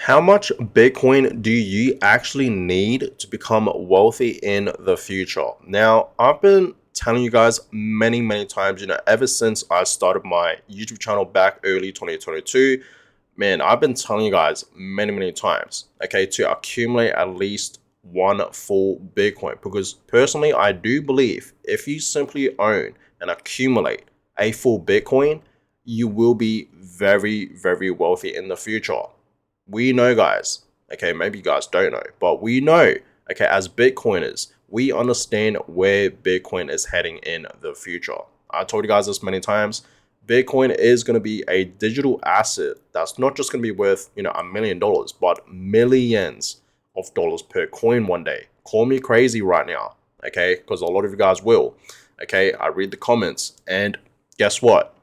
How much Bitcoin do you actually need to become wealthy in the future? Now, I've been telling you guys many times, ever since I started my YouTube channel back early 2022, man, I've been telling you guys many times, okay, to accumulate at least one full Bitcoin. Because personally, I do believe if you simply own and accumulate a full Bitcoin, you will be very wealthy in the future. We know, guys, okay, maybe you guys don't know, but we know, okay, as Bitcoiners, we understand where Bitcoin is heading in the future. I told you guys this many times. Bitcoin is going to be a digital asset that's not just going to be worth, $1 million, but millions of dollars per coin one day. Call me crazy right now, okay, because a lot of you guys will. Okay, I read the comments, and guess what?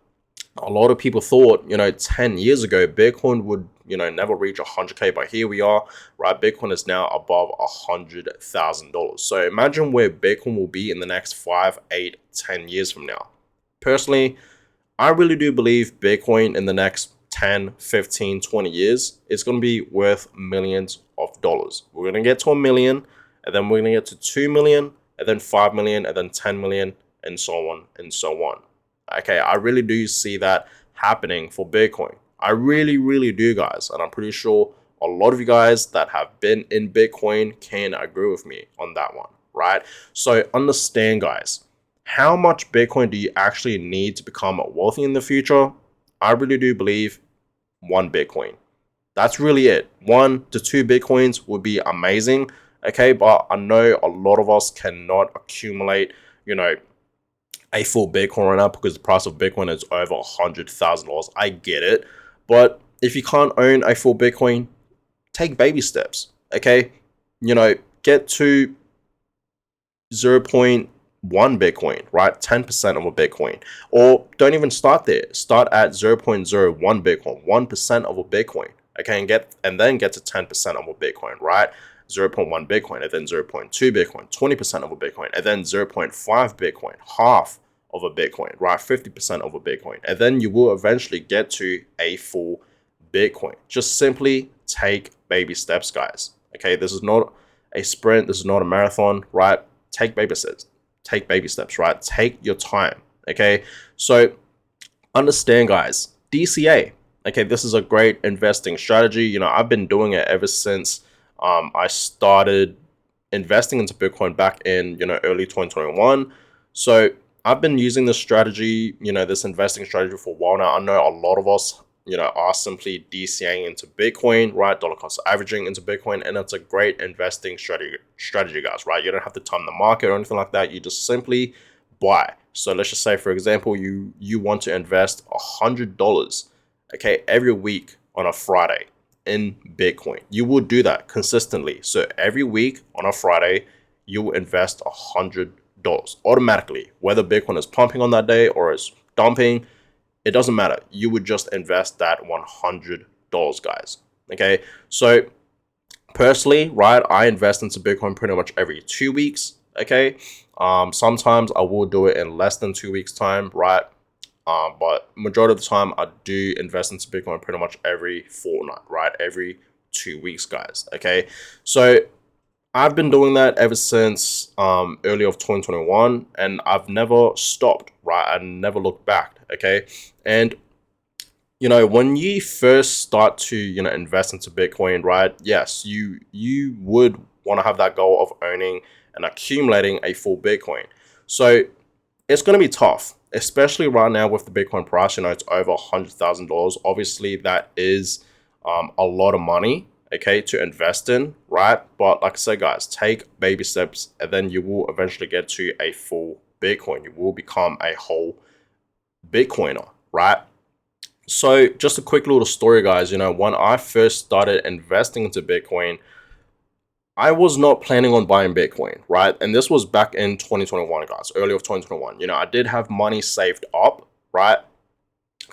A lot of people thought, 10 years ago, Bitcoin would, never reach 100K, but here we are, right? Bitcoin is now above $100,000. So imagine where Bitcoin will be in the next 5, 8, 10 years from now. Personally, I really do believe Bitcoin in the next 10, 15, 20 years is going to be worth millions of dollars. We're going to get to a million, and then we're going to get to 2 million, and then 5 million, and then 10 million, and so on and so on. Okay, I really do see that happening for Bitcoin. I really do, guys. And I'm pretty sure a lot of you guys that have been in Bitcoin can agree with me on that one, right? So understand, guys, how much Bitcoin do you actually need to become wealthy in the future? I really do believe one Bitcoin. That's really it. 1 to 2 Bitcoins would be amazing. Okay, but I know a lot of us cannot accumulate, a full Bitcoin right now because the price of Bitcoin is over $100,000. I get it. But if you can't own a full Bitcoin, take baby steps. Okay. Get to 0.1 Bitcoin, right? 10% of a Bitcoin. Or don't even start there. Start at 0.01 Bitcoin, 1% of a Bitcoin. Okay, and then get to 10% of a Bitcoin, right? 0.1 Bitcoin, and then 0.2 Bitcoin, 20% of a Bitcoin, and then 0.5 Bitcoin, half of a Bitcoin, right? 50% of a Bitcoin. And then you will eventually get to a full Bitcoin. Just simply take baby steps, guys. Okay, this is not a sprint, this is not a marathon, right? Take baby steps. Take baby steps, right? Take your time. Okay, so understand, guys, DCA. Okay, this is a great investing strategy. I've been doing it ever since I started investing into Bitcoin back in early 2021. So I've been using this strategy, this investing strategy for a while now. I know a lot of us, are simply DCAing into Bitcoin, right? Dollar cost averaging into Bitcoin, and it's a great investing strategy, guys, right? You don't have to time the market or anything like that. You just simply buy. So let's just say, for example, you want to invest $100, okay, every week on a Friday in Bitcoin. You will do that consistently. So every week on a Friday, you will invest $100 automatically, whether Bitcoin is pumping on that day or is dumping. It doesn't matter. You would just invest that $100, guys. Okay. So personally, right, I invest into Bitcoin pretty much every 2 weeks. Okay. Sometimes I will do it in less than 2 weeks time, right? But majority of the time, I do invest into Bitcoin pretty much every fortnight, right? Every 2 weeks, guys. Okay, so I've been doing that ever since early of 2021, and I've never stopped, right? I never looked back. Okay, and when you first start to invest into Bitcoin, right? Yes, you would want to have that goal of owning and accumulating a full Bitcoin. So it's going to be tough, especially right now with the Bitcoin price. It's over $100,000. Obviously, that is a lot of money, okay, to invest in, right? But like I said, guys, take baby steps, and then you will eventually get to a full Bitcoin. You will become a whole Bitcoiner, right? So just a quick little story, guys. When I first started investing into Bitcoin, I was not planning on buying Bitcoin, right? And this was back in 2021, guys, early of 2021. I did have money saved up, right?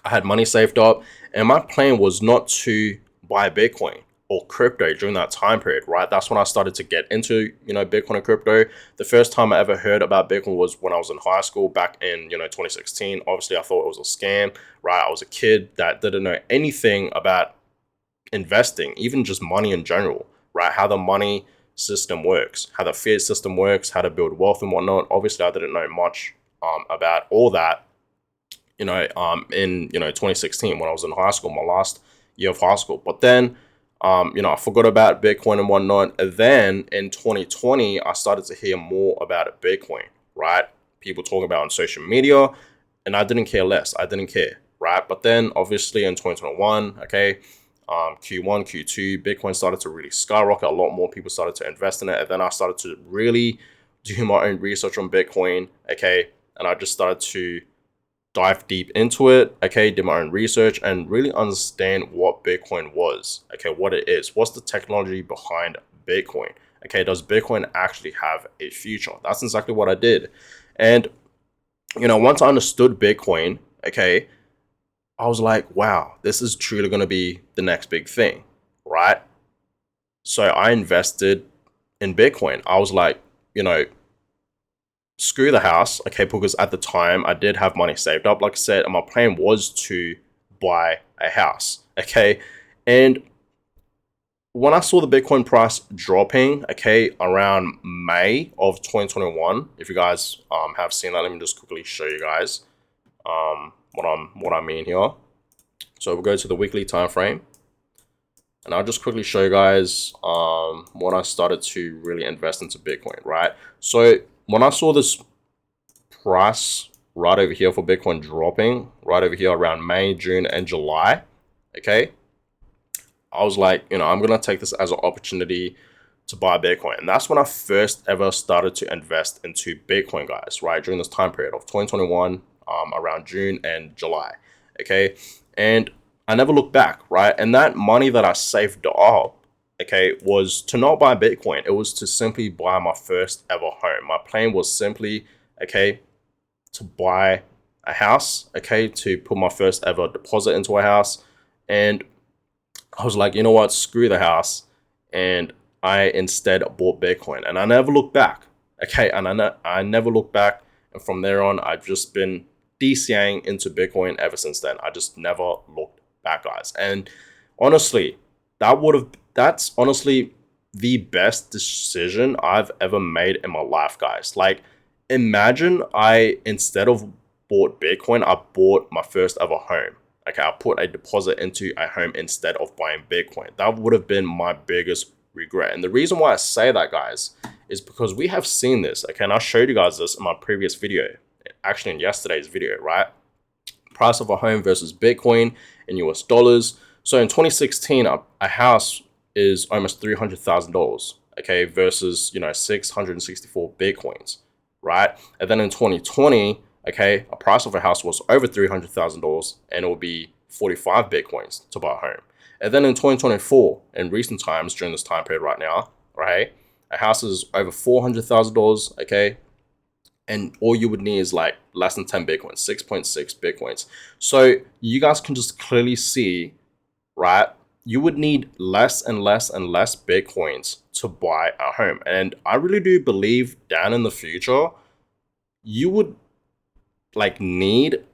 I had money saved up, and my plan was not to buy Bitcoin or crypto during that time period, right? That's when I started to get into, Bitcoin and crypto. The first time I ever heard about Bitcoin was when I was in high school back in, 2016. Obviously, I thought it was a scam, right? I was a kid that didn't know anything about investing, even just money in general, right? How the money system works, how the fiat system works, how to build wealth and whatnot. Obviously, I didn't know much about all that, in 2016 when I was in high school, my last year of high school. But then, I forgot about Bitcoin and whatnot. And then in 2020, I started to hear more about Bitcoin, right? People talking about it on social media, and I didn't care less. I didn't care, right? But then obviously in 2021, okay, Q1, Q2, Bitcoin started to really skyrocket. A lot more people started to invest in it. And then I started to really do my own research on Bitcoin, okay? And I just started to dive deep into it, okay, did my own research and really understand what Bitcoin was, okay, what it is, what's the technology behind Bitcoin, okay, does Bitcoin actually have a future? That's exactly what I did. And, once I understood Bitcoin, okay, I was like, wow, this is truly going to be the next big thing, right? So I invested in Bitcoin. I was like, screw the house, okay, because at the time I did have money saved up, like I said, and my plan was to buy a house, okay. And when I saw the Bitcoin price dropping, okay, around May of 2021, if you guys have seen that, let me just quickly show you guys what I mean here. So we'll go to the weekly time frame, and I'll just quickly show you guys when I started to really invest into Bitcoin, right? So when I saw this price right over here for Bitcoin dropping, right over here around May, June, and July, okay, I was like, I'm going to take this as an opportunity to buy Bitcoin. And that's when I first ever started to invest into Bitcoin, guys, right? During this time period of 2021, around June and July, okay? And I never looked back, right? And that money that I saved up, okay, was to not buy Bitcoin. It was to simply buy my first ever home. My plan was simply, okay, to buy a house, okay, to put my first ever deposit into a house. And I was like, you know what, screw the house. And I instead bought Bitcoin, and I never looked back, okay, and I never looked back. And from there on, I've just been DCAing into Bitcoin ever since then. I just never looked back, guys. And honestly, that's honestly the best decision I've ever made in my life, guys. Like, imagine I, instead of bought Bitcoin, I bought my first ever home. Okay, I put a deposit into a home instead of buying Bitcoin. That would have been my biggest regret. And the reason why I say that, guys, is because we have seen this. Okay, and I showed you guys this in my previous video, actually in yesterday's video, right? Price of a home versus Bitcoin in US dollars. So in 2016, a house is almost $300,000, okay, versus 664 Bitcoins, right? And then in 2020, okay, a price of a house was over $300,000, and it will be 45 Bitcoins to buy a home. And then in 2024, in recent times, during this time period right now, right, a house is over $400,000, okay, and all you would need is like less than 10 Bitcoins, 6.6 Bitcoins. So you guys can just clearly see, right, you would need less and less and less Bitcoins to buy a home. And I really do believe down in the future, you would need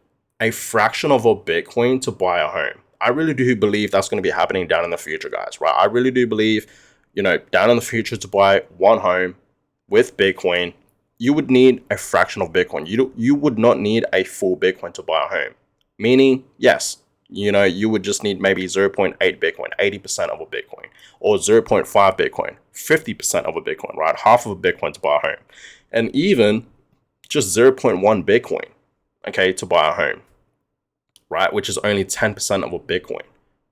a fraction of a Bitcoin to buy a home. I really do believe that's going to be happening down in the future, guys, right? I really do believe, down in the future, to buy one home with Bitcoin, you would need a fraction of Bitcoin. You would not need a full Bitcoin to buy a home. Meaning, yes, you would just need maybe 0.8 Bitcoin, 80% of a Bitcoin, or 0.5 Bitcoin, 50% of a Bitcoin, right? Half of a Bitcoin to buy a home. And even just 0.1 Bitcoin, okay, to buy a home, right? Which is only 10% of a Bitcoin,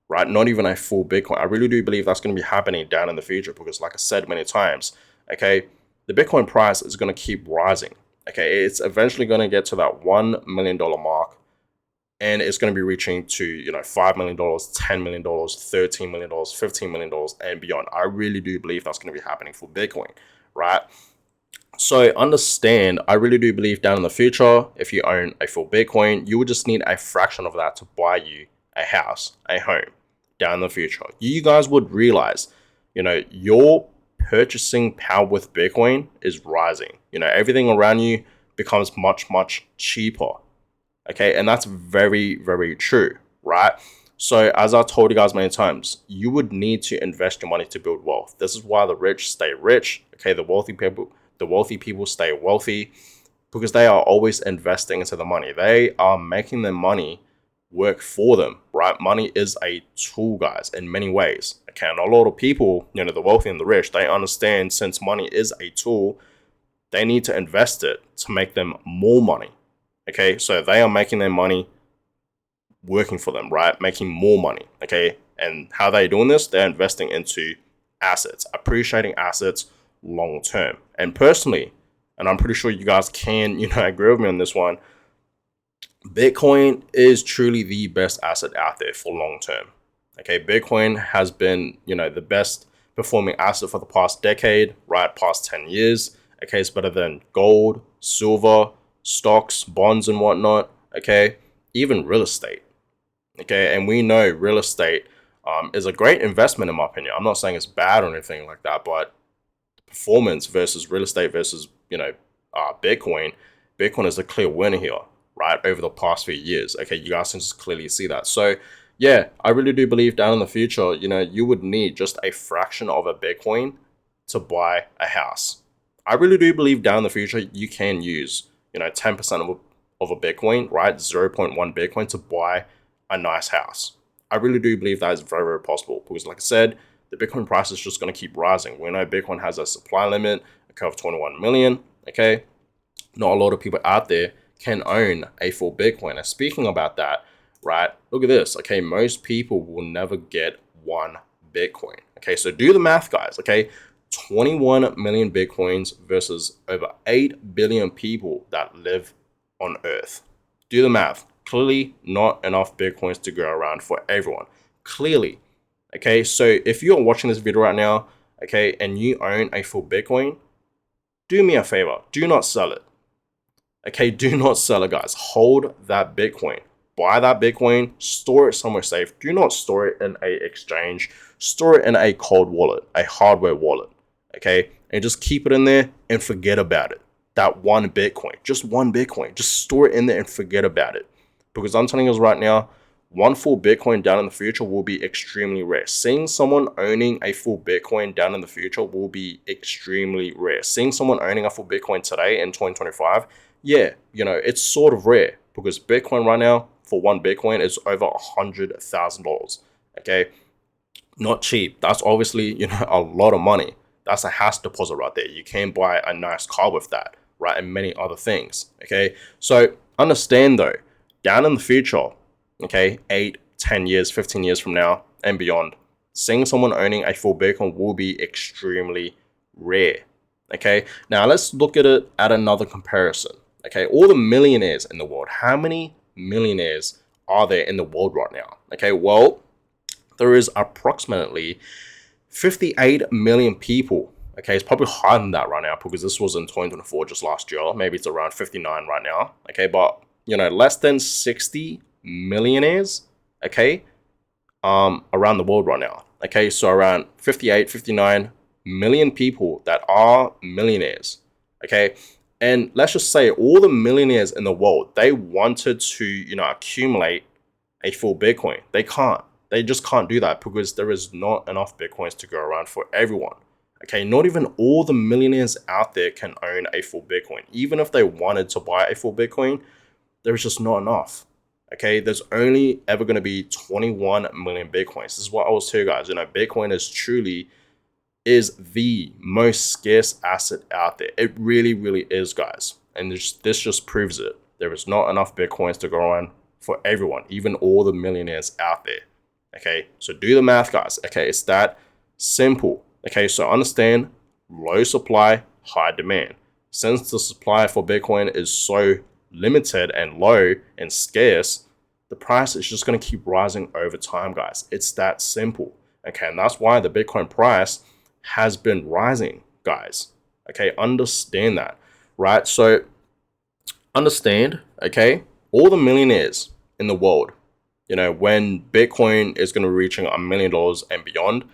right? Not even a full Bitcoin. I really do believe that's going to be happening down in the future because, like I said many times, okay, the Bitcoin price is going to keep rising. Okay, it's eventually going to get to that $1 million mark, and it's going to be reaching to, $5 million, $10 million, $13 million, $15 million, and beyond. I really do believe that's going to be happening for Bitcoin, right? So understand, I really do believe down in the future, if you own a full Bitcoin, you would just need a fraction of that to buy you a house, a home down in the future. You guys would realize, your purchasing power with Bitcoin is rising. Everything around you becomes much, much cheaper. Okay, and that's very, very true, right? So as I told you guys many times, you would need to invest your money to build wealth. This is why the rich stay rich. Okay, the wealthy people stay wealthy, because they are always investing into the money. They are making their money work for them, right? Money is a tool, guys, in many ways. Okay, and a lot of people, the wealthy and the rich, they understand since money is a tool, they need to invest it to make them more money. Okay, so they are making their money working for them, right? Making more money. Okay, and how they doing this? They're investing into assets, appreciating assets long term. And personally, and I'm pretty sure you guys can, agree with me on this one, Bitcoin is truly the best asset out there for long term. Okay, Bitcoin has been, the best performing asset for the past decade, right? Past 10 years. Okay, it's better than gold, silver, stocks, bonds, and whatnot. Okay, even real estate. Okay, and we know real estate is a great investment in my opinion. I'm not saying it's bad or anything like that, but performance versus real estate versus Bitcoin is a clear winner here, right? Over the past few years. Okay, you guys can just clearly see that. So yeah, I really do believe down in the future, you would need just a fraction of a Bitcoin to buy a house. I really do believe down in the future you can use 10% of a Bitcoin, right? 0.1 Bitcoin to buy a nice house. I really do believe that is very, very possible, because like I said, the Bitcoin price is just going to keep rising. We know Bitcoin has a supply limit, of 21 million. Okay, not a lot of people out there can own a full Bitcoin. And speaking about that, right, look at this. Okay, most people will never get one Bitcoin. Okay, so do the math, guys. Okay, 21 million Bitcoins versus over 8 billion people that live on Earth. Do the math. Clearly not enough Bitcoins to go around for everyone. Clearly. Okay, so if you're watching this video right now, okay, and you own a full Bitcoin, do me a favor. Do not sell it. Okay, do not sell it, guys. Hold that Bitcoin. Buy that Bitcoin, store it somewhere safe. Do not store it in a exchange. Store it in a cold wallet, a hardware wallet. Okay, and just keep it in there and forget about it. That one Bitcoin, just one Bitcoin, just store it in there and forget about it. Because I'm telling you right now, one full Bitcoin down in the future will be extremely rare. Seeing someone owning a full Bitcoin down in the future will be extremely rare. Seeing someone owning a full Bitcoin today in 2025, yeah, it's sort of rare, because Bitcoin right now for one Bitcoin is over $100,000. Okay, not cheap. That's obviously, a lot of money. That's a house deposit right there. You can buy a nice car with that, right? And many other things. Okay, so understand though, down in the future, okay, 8, 10 years, 15 years from now and beyond, seeing someone owning a full Bitcoin will be extremely rare. Okay, now let's look at it at another comparison. Okay, all the millionaires in the world, how many millionaires are there in the world right now? Okay, well, there is approximately 58 million people. Okay, it's probably higher than that right now, because this was in 2024, just last year. Maybe it's around 59 right now. Okay, but less than 60 millionaires, okay, around the world right now. Okay, so around 58, 59 million people that are millionaires. Okay, and let's just say all the millionaires in the world, they wanted to, accumulate a full Bitcoin. They can't. They just can't do that, because there is not enough Bitcoins to go around for everyone. Okay, not even all the millionaires out there can own a full Bitcoin. Even if they wanted to buy a full Bitcoin, there's just not enough. Okay, there's only ever going to be 21 million Bitcoins. This is what I was telling you guys. Bitcoin is the most scarce asset out there. It really, really is, guys. And this just proves it. There is not enough Bitcoins to go around for everyone, even all the millionaires out there. Okay, so do the math, guys. Okay, it's that simple. Okay, so understand, low supply, high demand. Since the supply for Bitcoin is so limited and low and scarce, the price is just going to keep rising over time, guys. It's that simple. Okay, and that's why the Bitcoin price has been rising, guys. Okay, understand that, right? So understand, okay, all the millionaires in the world, when Bitcoin is going to be reaching $1 million and beyond,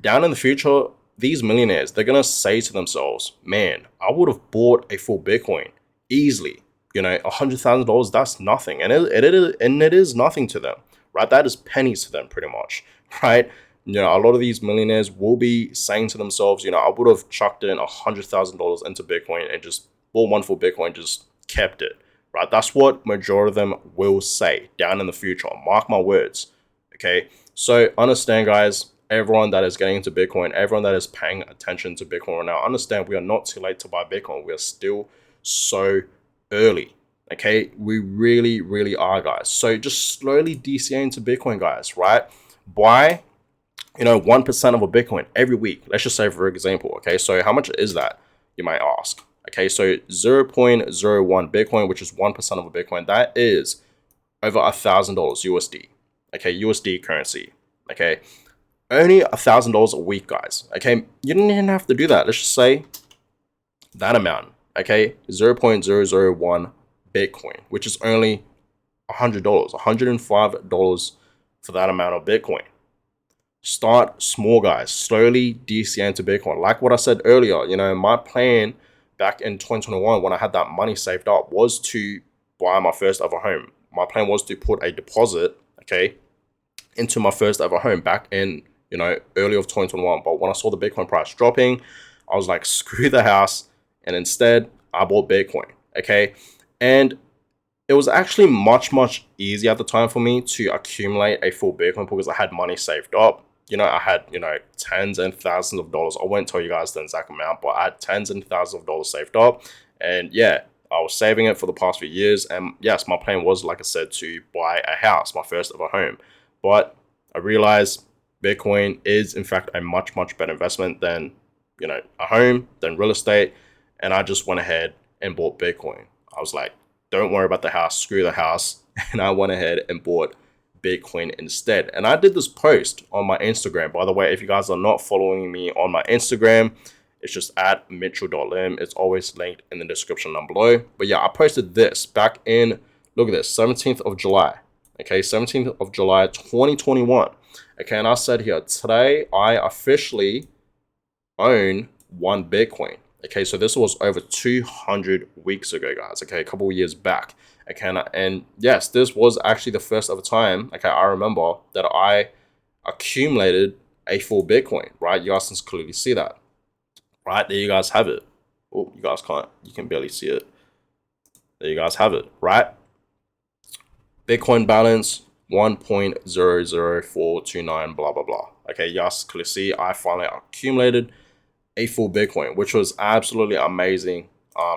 down in the future, these millionaires, they're going to say to themselves, man, I would have bought a full Bitcoin easily. $100,000, that's nothing. And it is nothing to them, right? That is pennies to them pretty much, right? You know, a lot of these millionaires will be saying to themselves, you know, I would have chucked in $100,000 into Bitcoin and just bought one for Bitcoin, just kept it, right? That's what majority of them will say down in the future. Mark my words, okay? So understand, guys, everyone that is getting into Bitcoin, everyone that is paying attention to Bitcoin right now, understand we are not too late to buy Bitcoin. We are still so early, okay? We really, really are, guys. So just slowly DCA into Bitcoin, guys, right? Buy, you know, 1% of a Bitcoin every week. Let's just say, for example, okay? So how much is that, you might ask? Okay, so 0.01 Bitcoin, which is 1% of a Bitcoin, that is over $1,000 USD. Okay, USD currency. Okay, only $1,000 a week, guys. Okay, you didn't even have to do that. Let's just say that amount. Okay, 0.001 Bitcoin, which is only $100, $105 for that amount of Bitcoin. Start small, guys. Slowly DCA into Bitcoin. Like what I said earlier, you know, my plan back in 2021 when I had that money saved up was to buy my first ever home. My plan was to put a deposit, okay, into my first ever home back in, you know, early of 2021. But when I saw the Bitcoin price dropping, I was like, screw the house. And instead, I bought Bitcoin, okay? And it was actually much easier at the time for me to accumulate a full Bitcoin because I had money saved up. You know, I had, you know, tens and thousands of dollars. I won't tell you guys the exact amount, but I had tens and thousands of dollars saved up. And yeah, I was saving it for the past few years. And yes, my plan was, like I said, to buy a house, my first ever home. But I realized Bitcoin is, in fact, a much better investment than, you know, a home, than real estate. And I just went ahead and bought Bitcoin. I was like, don't worry about the house, screw the house. And I went ahead and bought Bitcoin instead. And I did this post on my Instagram. By the way, if you guys are not following me on my Instagram, it's just at mitchell.lim. It's always linked in the description down below. But yeah, I posted this back in, look at this, 17th of July. Okay, 17th of July, 2021. Okay, and I said here, today I officially own one Bitcoin. Okay, so this was over 200 weeks ago, guys. Okay, a couple of years back. Okay, and yes, this was actually the first ever time, okay, I remember that I accumulated a full Bitcoin, right? You guys can clearly see that, right? There you guys have it. Oh, you guys can't, you can barely see it. There you guys have it, right? Bitcoin balance 1.00429, blah, blah, blah. Okay, you guys clearly see I finally accumulated a full Bitcoin, which was absolutely amazing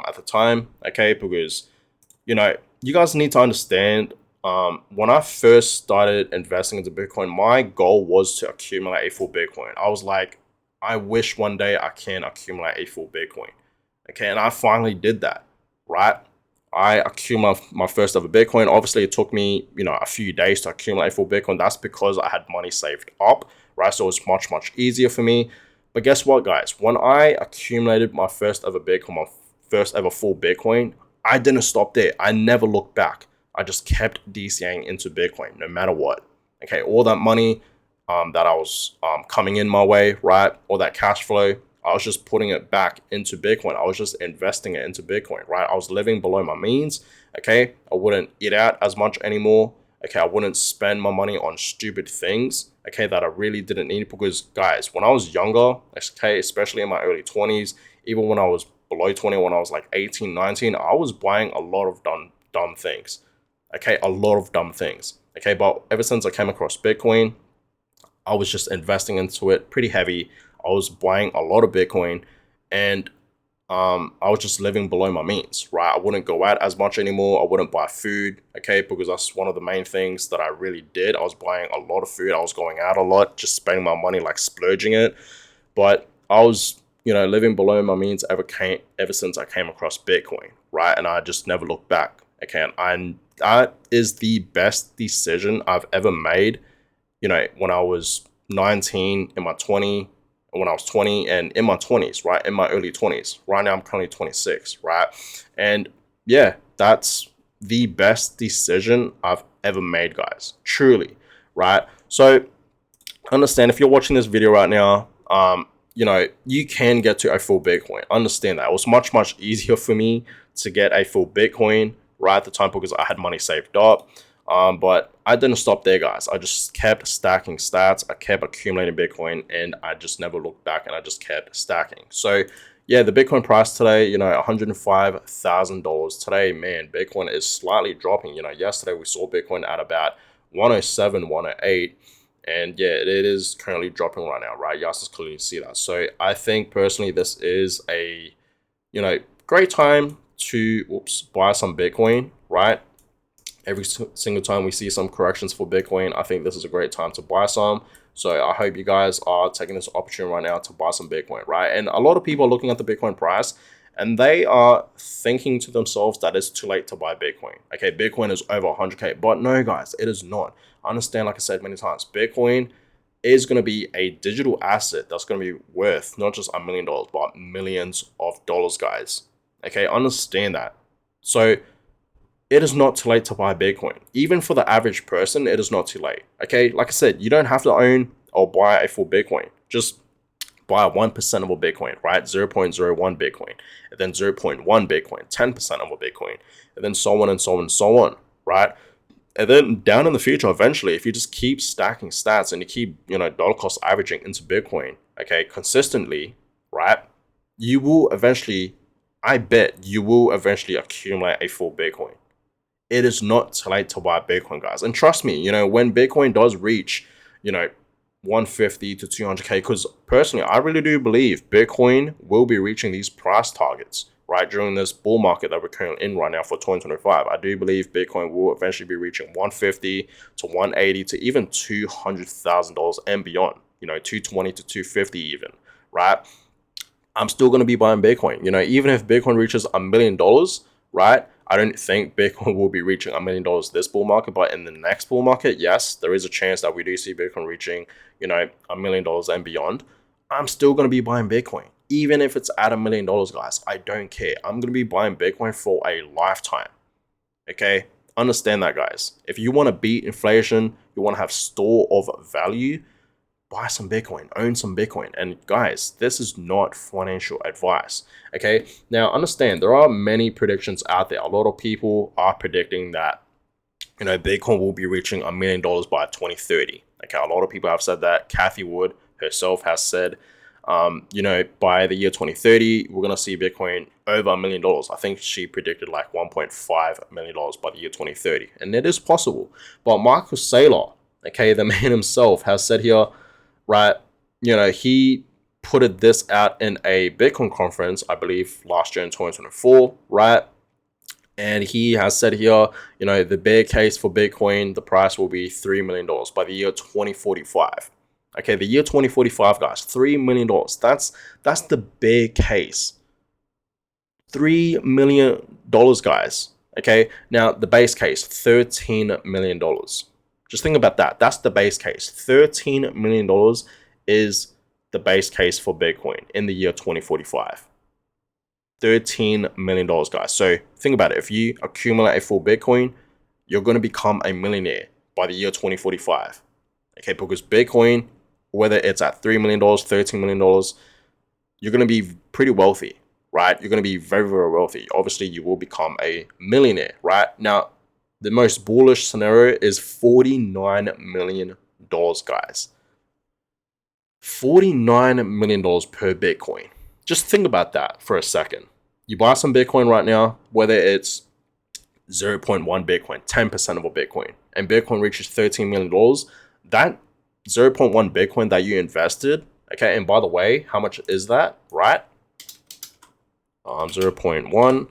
at the time, okay, because, you know, you guys need to understand, when I first started investing into Bitcoin, my goal was to accumulate a full Bitcoin. I was like, I wish one day I can accumulate a full Bitcoin, okay, and I finally did that, right? I accumulated my first ever Bitcoin. Obviously, it took me, you know, a few days to accumulate a full Bitcoin. That's because I had money saved up, right? So it was much easier for me. But guess what, guys? When I accumulated my first ever Bitcoin, my first ever full Bitcoin, I didn't stop there. I never looked back. I just kept DCAing into Bitcoin no matter what. Okay, all that money that I was coming in my way, right? All that cash flow, I was just putting it back into Bitcoin. I was just investing it into Bitcoin, right? I was living below my means, okay? I wouldn't eat out as much anymore. Okay, I wouldn't spend my money on stupid things, okay, that I really didn't need. Because, guys, when I was younger, okay, especially in my early 20s, even when I was below 20, when I was like 18, 19, I was buying a lot of dumb things, okay, a lot of dumb things, okay? But ever since I came across Bitcoin, I was just investing into it pretty heavy. I was buying a lot of Bitcoin, and I was just living below my means, right? I wouldn't go out as much anymore. I wouldn't buy food, okay? Because that's one of the main things that I really did. I was buying a lot of food. I was going out a lot, just spending my money, like splurging it. But I was, you know, living below my means ever since I came across Bitcoin, right? And I just never looked back, okay? And that is the best decision I've ever made, you know, when I was 19, in my 20, when I was 20, and in my 20s, right? In my early 20s. Right now, I'm currently 26, right? And yeah, that's the best decision I've ever made, guys. Truly, right? So understand, if you're watching this video right now, you know, you can get to a full Bitcoin. Understand that. It was much easier for me to get a full Bitcoin right at the time because I had money saved up. But I didn't stop there, guys. I just kept stacking stats. I kept accumulating Bitcoin, and I just never looked back, and I just kept stacking. So yeah, the Bitcoin price today, $105,000 today. Man, Bitcoin is slightly dropping. Yesterday we saw Bitcoin at about 107, 108. And yeah, it is currently dropping right now, right? You guys can clearly see that. So I think personally, this is a, great time to, buy some Bitcoin, right? Every single time we see some corrections for Bitcoin, I think this is a great time to buy some. So I hope you guys are taking this opportunity right now to buy some Bitcoin, right? And a lot of people are looking at the Bitcoin price and they are thinking to themselves that it's too late to buy Bitcoin. Okay, Bitcoin is over 100K, but no, guys, it is not. I understand, like I said many times, Bitcoin is going to be a digital asset that's going to be worth not just $1 million, but millions of dollars, guys. Okay, understand that. So it is not too late to buy Bitcoin. Even for the average person, it is not too late. Okay, like I said, you don't have to own or buy a full Bitcoin. Just buy 1% of a Bitcoin, right? 0.01 Bitcoin, and then 0.1 Bitcoin, 10% of a Bitcoin, and then so on and so on and so on, right? And then down in the future, eventually, if you just keep stacking stats and you keep, dollar cost averaging into Bitcoin, okay, consistently, right? You will eventually, I bet you will eventually accumulate a full Bitcoin. It is not too late to buy Bitcoin, guys. And trust me, when Bitcoin does reach, 150 to 200K, because personally, I really do believe Bitcoin will be reaching these price targets, right, during this bull market that we're currently in right now for 2025. I do believe Bitcoin will eventually be reaching 150 to 180 to even $200,000 and beyond, 220 to 250 even, right? I'm still going to be buying Bitcoin. Even if Bitcoin reaches $1 million, right? I don't think Bitcoin will be reaching $1 million this bull market, but in the next bull market, yes, there is a chance that we do see Bitcoin reaching, $1 million and beyond. I'm still going to be buying Bitcoin. Even if it's at $1 million, guys, I don't care. I'm going to be buying Bitcoin for a lifetime. Okay? Understand that, guys. If you want to beat inflation, you want to have store of value, buy some Bitcoin, own some Bitcoin. And guys, this is not financial advice. Okay, now understand there are many predictions out there. A lot of people are predicting that Bitcoin will be reaching $1 million by 2030. Okay, a lot of people have said that. Cathie Wood herself has said, by the year 2030, we're gonna see Bitcoin over $1 million. I think she predicted like $1.5 million by the year 2030, and it is possible. But Michael Saylor, okay, the man himself, has said here, right? He put this out in a Bitcoin conference, I believe, last year in 2024, right? And he has said here, the bear case for Bitcoin, the price will be $3 million by the year 2045. Okay, the year 2045, guys, $3 million. That's the bear case. $3 million, guys. Okay, now the base case, $13 million. Just think about that. That's the base case. $13 million is the base case for Bitcoin in the year 2045. $13 million, guys. So think about it. If you accumulate a full Bitcoin, you're going to become a millionaire by the year 2045. Okay, because Bitcoin, whether it's at $3 million, $13 million, you're going to be pretty wealthy, right? You're going to be very, very wealthy. Obviously, you will become a millionaire, right? Now, the most bullish scenario is $49 million, guys. $49 million per Bitcoin. Just think about that for a second. You buy some Bitcoin right now, whether it's 0.1 Bitcoin, 10% of a Bitcoin, and Bitcoin reaches $13 million, that 0.1 Bitcoin that you invested, okay, and by the way, how much is that, right? 0.1,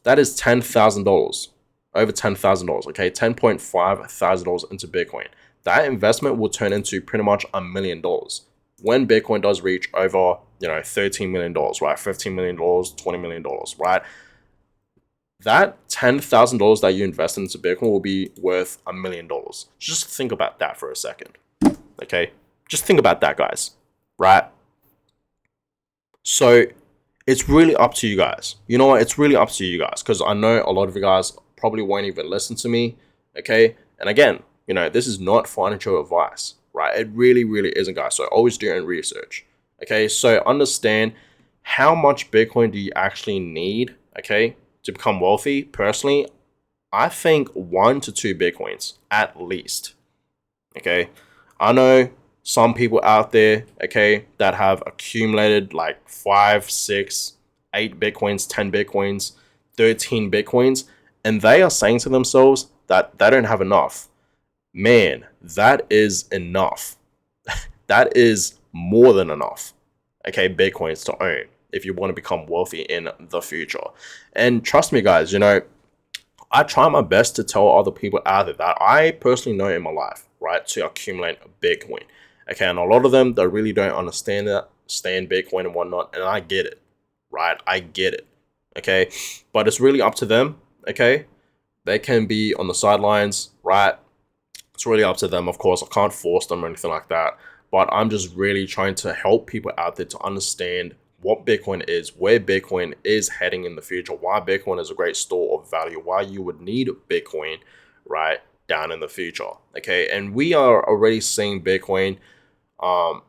that is $10,000. Over $10,000, okay, $10,500 into Bitcoin. That investment will turn into pretty much $1 million when Bitcoin does reach over, $13 million, right? $15 million, $20 million, right? That $10,000 that you invest into Bitcoin will be worth $1 million. Just think about that for a second, okay? Just think about that, guys, right? So it's really up to you guys. You know what? It's really up to you guys, because I know a lot of you guys probably won't even listen to me, okay? And again, this is not financial advice, right? It really, really isn't, guys. So always do your own research, okay? So understand how much Bitcoin do you actually need, okay, to become wealthy. Personally, I think 1 to 2 Bitcoins at least. Okay. I know some people out there, okay, that have accumulated like 5, 6, 8 Bitcoins, 10 Bitcoins, 13 Bitcoins, and they are saying to themselves that they don't have enough. Man, that is enough. That is more than enough, okay, Bitcoins to own if you want to become wealthy in the future. And trust me, guys, I try my best to tell other people out there that I personally know in my life, right, to accumulate Bitcoin. Okay, and a lot of them, they really don't understand that, stand Bitcoin and whatnot, and I get it, right? I get it, okay? But it's really up to them, okay? They can be on the sidelines, right? It's really up to them, of course. I can't force them or anything like that. But I'm just really trying to help people out there to understand what Bitcoin is, where Bitcoin is heading in the future, why Bitcoin is a great store of value, why you would need Bitcoin, right, down in the future. Okay. And we are already seeing Bitcoin um,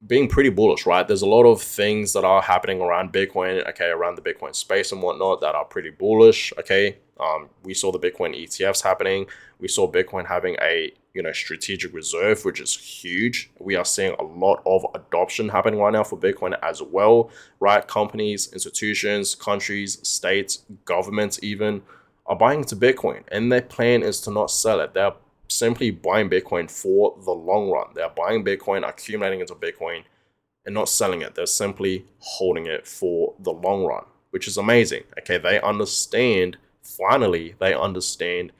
being pretty bullish, right? There's a lot of things that are happening around Bitcoin, okay, around the Bitcoin space and whatnot that are pretty bullish, okay. We saw the Bitcoin ETFs happening. We saw Bitcoin having a strategic reserve, which is huge. We are seeing a lot of adoption happening right now for Bitcoin as well, right? Companies, institutions, countries, states, governments even are buying into Bitcoin, and their plan is to not sell it. They're simply buying Bitcoin for the long run. They're buying Bitcoin, accumulating into Bitcoin, and not selling it. They're simply holding it for the long run, which is amazing. Okay, they understand, finally, they understand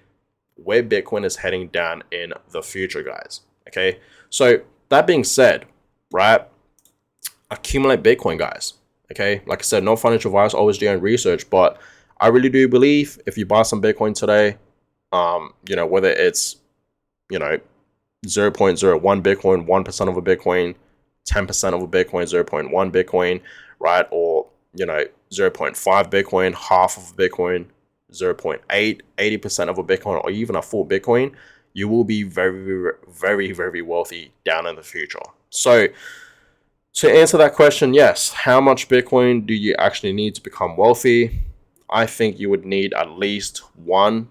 where Bitcoin is heading down in the future, guys. Okay, so that being said, right, accumulate Bitcoin, guys. Okay, like I said, no financial advice, always do your own research, but I really do believe if you buy some Bitcoin today, whether it's you know 0.01 Bitcoin, 1% of a Bitcoin, 10% of a Bitcoin, 0.1 Bitcoin, right? Or, 0.5 Bitcoin, half of a Bitcoin, 0.8, 80% of a Bitcoin, or even a full Bitcoin, you will be very, very, very wealthy down in the future. So, to answer that question, yes, how much Bitcoin do you actually need to become wealthy? I think you would need at least 1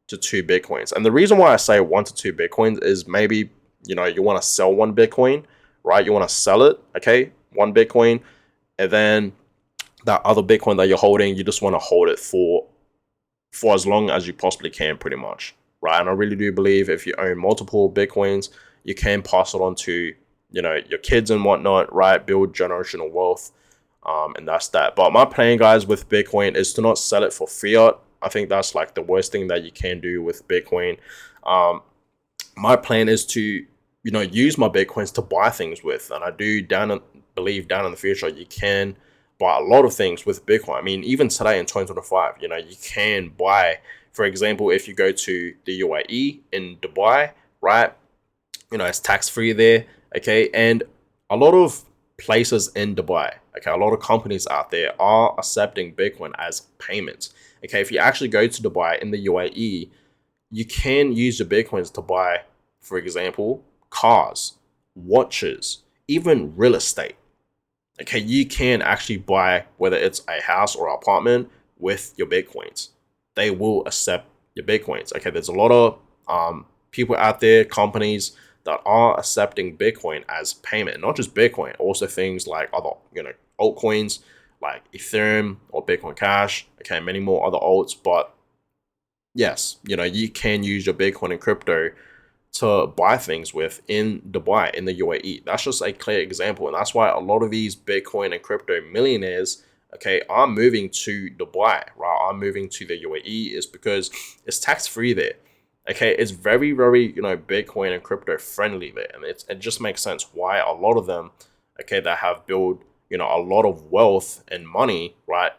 to 2 Bitcoins. And the reason why I say 1 to 2 Bitcoins is maybe, you want to sell 1 Bitcoin, right? You want to sell it, okay? 1 Bitcoin. And then that other Bitcoin that you're holding, you just want to hold it for as long as you possibly can, pretty much, right? And I really do believe if you own multiple Bitcoins, you can pass it on to, your kids and whatnot, right? Build generational wealth. And that's that. But my plan, guys, with Bitcoin is to not sell it for fiat. I think that's like the worst thing that you can do with Bitcoin. My plan is to, use my Bitcoins to buy things with. And I do believe down in the future, you can buy a lot of things with Bitcoin. I mean, even today in 2025, you can buy, for example, if you go to the UAE in Dubai, right? It's tax free there. Okay. And a lot of places in Dubai, okay, a lot of companies out there are accepting Bitcoin as payments. Okay. If you actually go to Dubai in the UAE, you can use your Bitcoins to buy, for example, cars, watches, even real estate. Okay, you can actually buy whether it's a house or apartment with your Bitcoins. They will accept your Bitcoins. Okay, there's a lot of people out there, companies that are accepting Bitcoin as payment, not just Bitcoin, also things like other, altcoins like Ethereum or Bitcoin Cash. Okay, many more other alts, but yes, you can use your Bitcoin and crypto to buy things with in Dubai, in the UAE. That's just a clear example. And that's why a lot of these Bitcoin and crypto millionaires, okay, are moving to Dubai, right? Are moving to the UAE is because it's tax free there. Okay, it's very, very, Bitcoin and crypto friendly there. And it just makes sense why a lot of them, okay, that have built, a lot of wealth and money, right?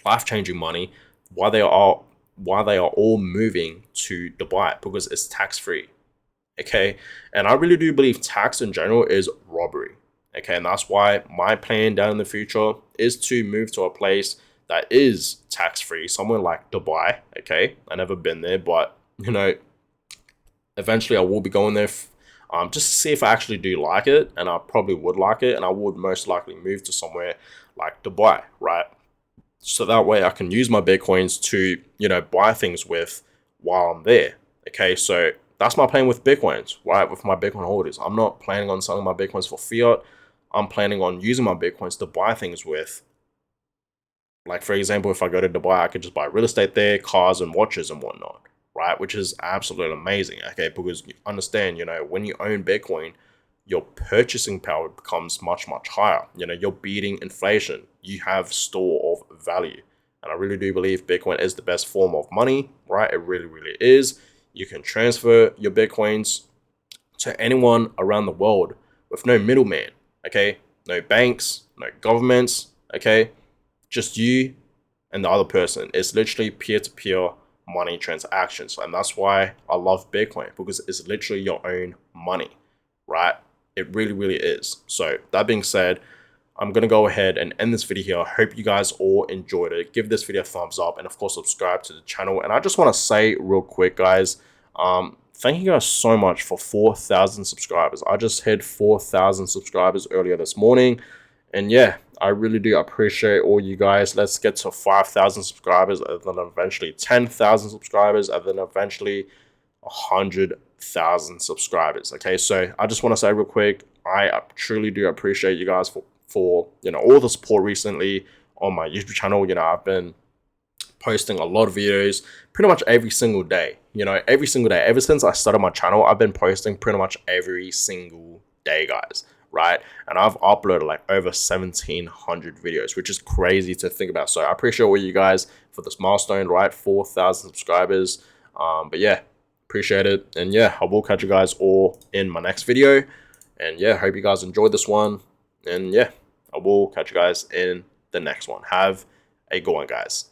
Life-changing money, why they are all moving to Dubai, because it's tax free. Okay, and I really do believe tax in general is robbery. Okay, and that's why my plan down in the future is to move to a place that is tax free, somewhere like Dubai. Okay, I never been there, but eventually I will be going there. Just to see if I actually do like it, and I probably would like it, and I would most likely move to somewhere like Dubai, right? so that way I can use my Bitcoins to, you know, buy things with while I'm there. Okay, so that's my plan with Bitcoins, right? With my Bitcoin holders. I'm not planning on selling my Bitcoins for fiat. I'm planning on using my Bitcoins to buy things with. Like, for example, if I go to Dubai, I could just buy real estate there, cars and watches and whatnot, right? Which is absolutely amazing, okay? Because you understand, you know, when you own Bitcoin, your purchasing power becomes much, much higher. You know, you're beating inflation. You have store of value. And I really do believe Bitcoin is the best form of money, right? It really, really is. You can transfer your Bitcoins to anyone around the world with no middleman, okay? No banks, no governments, okay? Just you and the other person. It's literally peer-to-peer money transactions. And that's why I love Bitcoin, because it's literally your own money, right? It really, really is. So that being said, I'm going to go ahead and end this video here. I hope you guys all enjoyed it. Give this video a thumbs up and of course subscribe to the channel. And I just want to say real quick, guys, thank you guys so much for 4,000 subscribers. I just hit 4,000 subscribers earlier this morning. And yeah, I really do appreciate all you guys. Let's get to 5,000 subscribers, and then eventually 10,000 subscribers, and then eventually 100,000 subscribers. Okay, so I just want to say real quick, I truly do appreciate you guys for you know, all the support recently on my YouTube channel. You know, I've been posting a lot of videos pretty much every single day. You know, every single day. Ever since I started my channel, I've been posting pretty much every single day, guys. Right, and I've uploaded like over 1,700 videos, which is crazy to think about. So I appreciate all you guys for this milestone, right? 4,000 subscribers. But yeah, appreciate it. And yeah, I will catch you guys all in my next video. And yeah, hope you guys enjoyed this one. And yeah, I will catch you guys in the next one. Have a good one, guys.